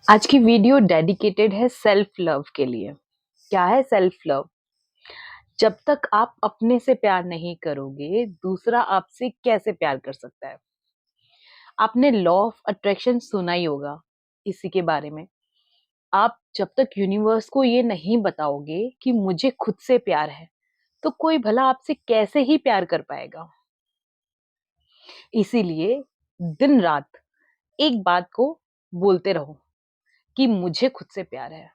आज की video dedicated है सेल्फ लव के लिए। क्या है सेल्फ लव? जब तक आप अपने से प्यार नहीं करोगे, दूसरा आपसे कैसे प्यार कर सकता है? आपने लॉ ऑफ अट्रैक्शन सुना ही होगा इसी के बारे में। आप जब तक यूनिवर्स को ये नहीं बताओगे कि मुझे खुद से प्यार है, तो कोई भला आपसे कैसे ही प्यार कर पाएगा? इसीलिए दिन रात एक बात को बोलते रहो कि मुझे खुद से प्यार है।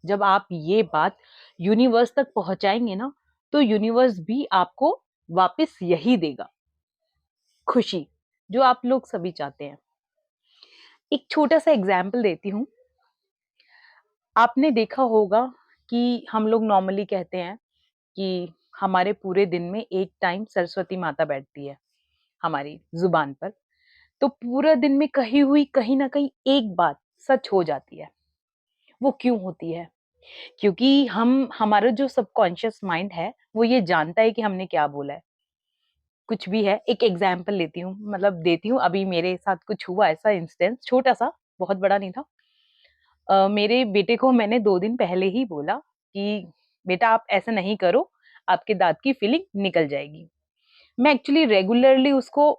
जब आप ये बात यूनिवर्स तक पहुंचाएंगे ना, तो यूनिवर्स भी आपको वापस यही देगा, खुशी, जो आप लोग सभी चाहते हैं। एक छोटा सा एग्जाम्पल देती हूँ। आपने देखा होगा कि हम लोग नॉर्मली कहते हैं कि हमारे पूरे दिन में एक टाइम सरस्वती माता बैठती है हमारी जुबान पर। तो पूरा दिन में कही हुई कहीं ना कहीं एक बात सच हो जाती है। वो क्यों होती है? क्योंकि हम हमारा जो सबकॉन्शियस माइंड है वो ये जानता है कि हमने क्या बोला है। कुछ भी है, एक एग्जाम्पल लेती हूँ, मतलब देती हूँ। अभी मेरे साथ कुछ हुआ ऐसा इंस्टेंस, छोटा सा, बहुत बड़ा नहीं था। मेरे बेटे को मैंने 2 दिन पहले ही बोला कि बेटा आप ऐसा नहीं करो, आपके दांत की फीलिंग निकल जाएगी। मैं एक्चुअली रेगुलरली उसको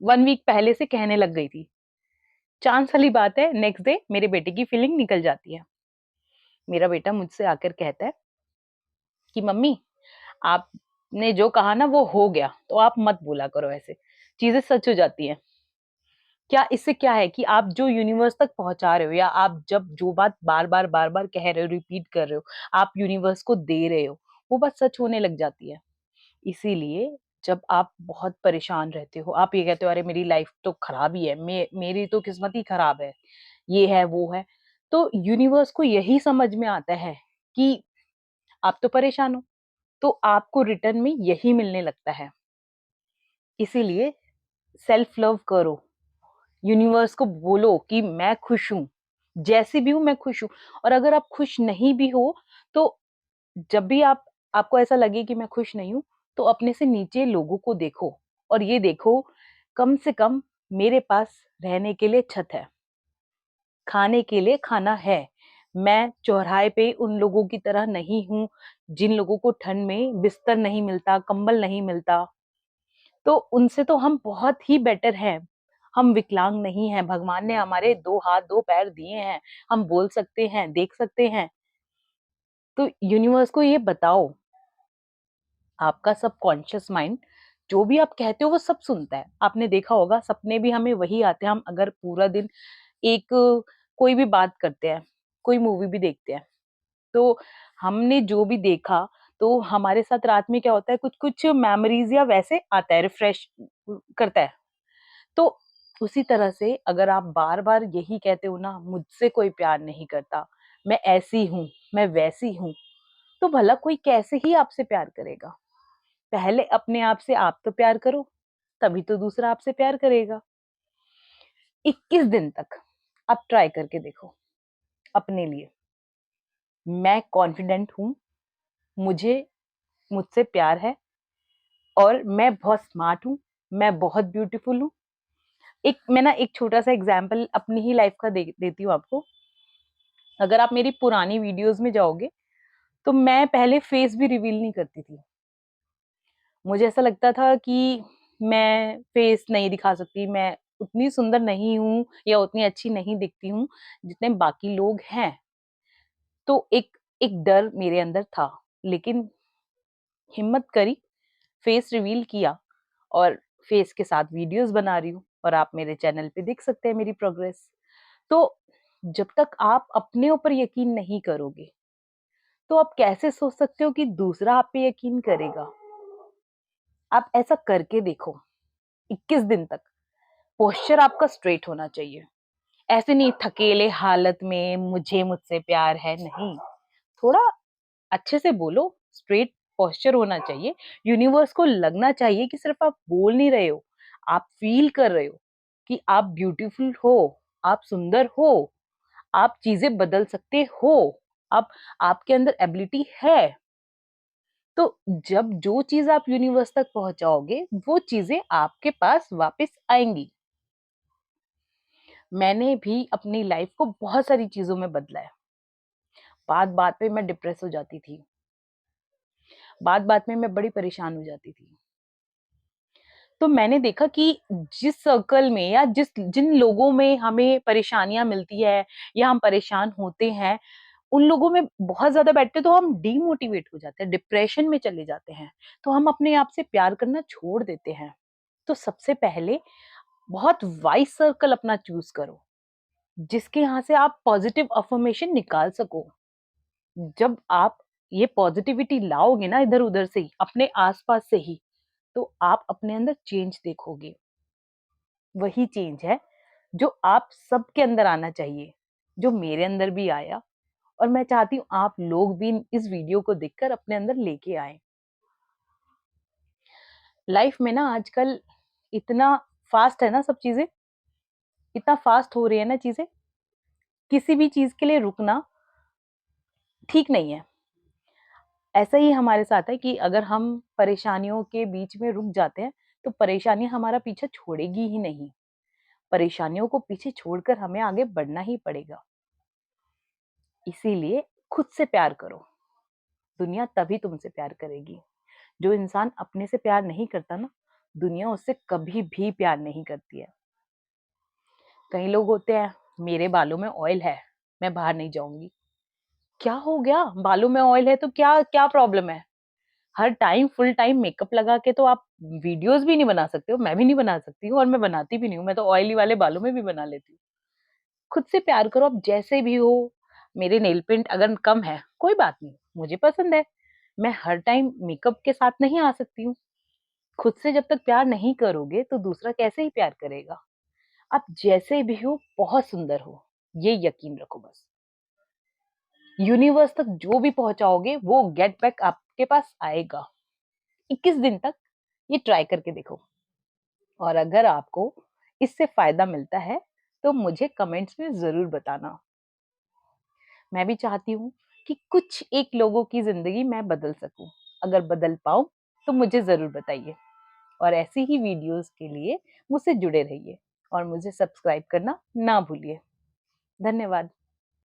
1 वीक पहले से कहने लग गई थी। चांस वाली बात है, नेक्स्ट डे मेरे बेटे की फीलिंग निकल जाती है। मेरा बेटा मुझसे आकर कहता है कि मम्मी, आपने जो कहा ना वो हो गया, तो आप मत बोला करो ऐसे, चीजें सच हो जाती हैं। क्या इससे क्या है कि आप जो यूनिवर्स तक पहुंचा रहे हो, या आप जब जो बात बार बार कह रहे हो, रिपीट कर रहे हो, आप यूनिवर्स को दे रहे हो, वो बात सच होने लग जाती है। इसीलिए जब आप बहुत परेशान रहते हो, आप ये कहते हो अरे मेरी लाइफ तो खराब ही है, मेरी तो किस्मत ही खराब है, ये है वो है, तो यूनिवर्स को यही समझ में आता है कि आप तो परेशान हो, तो आपको रिटर्न में यही मिलने लगता है। इसीलिए सेल्फ लव करो। यूनिवर्स को बोलो कि मैं खुश हूं, जैसी भी हूं मैं खुश हूं। और अगर आप खुश नहीं भी हो, तो जब भी आपको ऐसा लगे कि मैं खुश नहीं हूं, तो अपने से नीचे लोगों को देखो और ये देखो, कम से कम मेरे पास रहने के लिए छत है, खाने के लिए खाना है। मैं चौराहे पे उन लोगों की तरह नहीं हूं जिन लोगों को ठंड में बिस्तर नहीं मिलता, कंबल नहीं मिलता। तो उनसे तो हम बहुत ही बेटर हैं। हम विकलांग नहीं हैं, भगवान ने हमारे 2 हाथ 2 पैर दिए हैं, हम बोल सकते हैं, देख सकते हैं। तो यूनिवर्स को ये बताओ, आपका सबकॉन्शियस माइंड जो भी आप कहते हो वो सब सुनता है। आपने देखा होगा सपने भी हमें वही आते हैं। हम अगर पूरा दिन एक कोई भी बात करते हैं, कोई मूवी भी देखते हैं, तो हमने जो भी देखा, तो हमारे साथ रात में क्या होता है, कुछ कुछ मेमोरीज या वैसे आता है, रिफ्रेश करता है। तो उसी तरह से अगर आप बार बार यही कहते हो ना, मुझसे कोई प्यार नहीं करता, मैं ऐसी हूं, मैं वैसी हूं, तो भला कोई कैसे ही आपसे प्यार करेगा? पहले अपने आप से आप तो प्यार करो, तभी तो दूसरा आपसे प्यार करेगा। 21 दिन तक आप ट्राई करके देखो अपने लिए। मैं कॉन्फिडेंट हूं, मुझे मुझसे प्यार है, और मैं बहुत स्मार्ट हूँ, मैं बहुत ब्यूटीफुल हूँ। मैं ना एक छोटा सा एग्जाम्पल अपनी ही लाइफ का देती हूँ आपको। अगर आप मेरी पुरानी वीडियोस में जाओगे, तो मैं पहले फेस भी रिवील नहीं करती थी। मुझे ऐसा लगता था कि मैं फेस नहीं दिखा सकती, मैं उतनी सुंदर नहीं हूँ या उतनी अच्छी नहीं दिखती हूँ जितने बाकी लोग हैं। तो एक एक डर मेरे अंदर था, लेकिन हिम्मत करी, फेस रिवील किया, और फेस के साथ वीडियोस बना रही हूँ, और आप मेरे चैनल पे देख सकते हैं मेरी प्रोग्रेस। तो जब तक आप अपने ऊपर यकीन नहीं करोगे, तो आप कैसे सोच सकते हो कि दूसरा आप पे यकीन करेगा? आप ऐसा करके देखो 21 दिन तक। पोस्चर आपका स्ट्रेट होना चाहिए। ऐसे नहीं थकेले हालत में मुझे मुझसे प्यार है, नहीं। थोड़ा अच्छे से बोलो, स्ट्रेट पोस्चर होना चाहिए। यूनिवर्स को लगना चाहिए कि सिर्फ आप बोल नहीं रहे हो, आप फील कर रहे हो कि आप ब्यूटीफुल हो, आप सुंदर हो, आप चीजें बदल सकते हो, आप आपके अंदर एबिलिटी है। तो जब जो चीज आप यूनिवर्स तक पहुंचाओगे, वो चीजें आपके पास वापस आएंगी। मैंने भी अपनी लाइफ को बहुत सारी चीज़ों में बदला है। बात-बात पे मैं डिप्रेस हो जाती थी। बात-बात में मैं बड़ी परेशान हो जाती थी। तो मैंने देखा कि जिस सर्कल में या जिन लोगों में हमें परेशानियाँ मिलती है या हम परेशान होते हैं, उन लोगों में बहुत ज़्यादा बैठते हैं तो हम डीमोटिवेट हो जाते हैं, डिप्रेशन में चले जाते हैं। तो हम अपने आप से प्यार करना छोड़ देते हैं। तो सबसे पहले बहुत वाइज़ सर्कल अपना चूज़ करो, जिसके यहाँ से आप पॉजिटिव अफ़र्मेशन निकाल सको। जब आप ये पॉजिटिविटी लाओगे ना इधर-उधर से ही, अपने आस-पास से ही, तो आप अपने अंदर चेंज देखोगे। वही चेंज है जो आप सबके अंदर आना चाहिए, जो मेरे अंदर भी आया और मैं चाहती हूँ आप लोग भी इस वीडियो को देखकर अपने अंदर लेके आएँ। लाइफ में ना आजकल इतना फास्ट है ना सब चीज़ें, इतना फास्ट हो रही है ना चीज़ें, किसी भी चीज़ के लिए रुकना ठीक नहीं है। ऐसा ही हमारे साथ है कि अगर हम परेशानियों के बीच में रुक जाते हैं, तो परेशानी हमारा पीछा छोड़ेगी ही नहीं। परेशानियों को पीछे छोड़कर हमें आगे बढ़ना ही पड़ेगा। इसीलिए खुद से प्यार करो, दुनिया तभी तुमसे प्यार करेगी। जो इंसान अपने से प्यार नहीं करता ना, दुनिया उससे कभी भी प्यार नहीं करती है। कई लोग होते हैं, मेरे बालों में ऑयल है, मैं बाहर नहीं जाऊँगी। क्या हो गया? बालों में ऑयल है तो क्या क्या प्रॉब्लम है? हर टाइम फुल टाइम मेकअप लगा के तो आप वीडियोज़ भी नहीं बना सकते हो, मैं भी नहीं बना सकती हूँ और मैं बनाती भी नहीं हूँ, मैं तो ऑयली वाले बालों में भी बना लेती हूँ। खुद से प्यार करो आप जैसे भी हो, मेरे नेल पेंट अगर कम है, कोई बात नहीं, मुझे पसंद है। मैं हर टाइम मेकअप के साथ नहीं आ सकती हूँ। खुद से जब तक प्यार नहीं करोगे तो दूसरा कैसे ही प्यार करेगा? आप जैसे भी हो बहुत सुंदर हो, ये यकीन रखो बस। यूनिवर्स तक जो भी पहुँचाओगे वो गेट बैक आपके पास आएगा। 21 दिन तक ये ट्राई करके देखो और अगर आपको इससे फ़ायदा मिलता है, तो मुझे कमेंट्स में ज़रूर बताना। मैं भी चाहती हूँ कि कुछ एक लोगों की ज़िंदगी मैं बदल सकूँ। अगर बदल पाऊँ, तो मुझे ज़रूर बताइए और ऐसी ही वीडियोज़ के लिए मुझसे जुड़े रहिए और मुझे सब्सक्राइब करना ना भूलिए। धन्यवाद।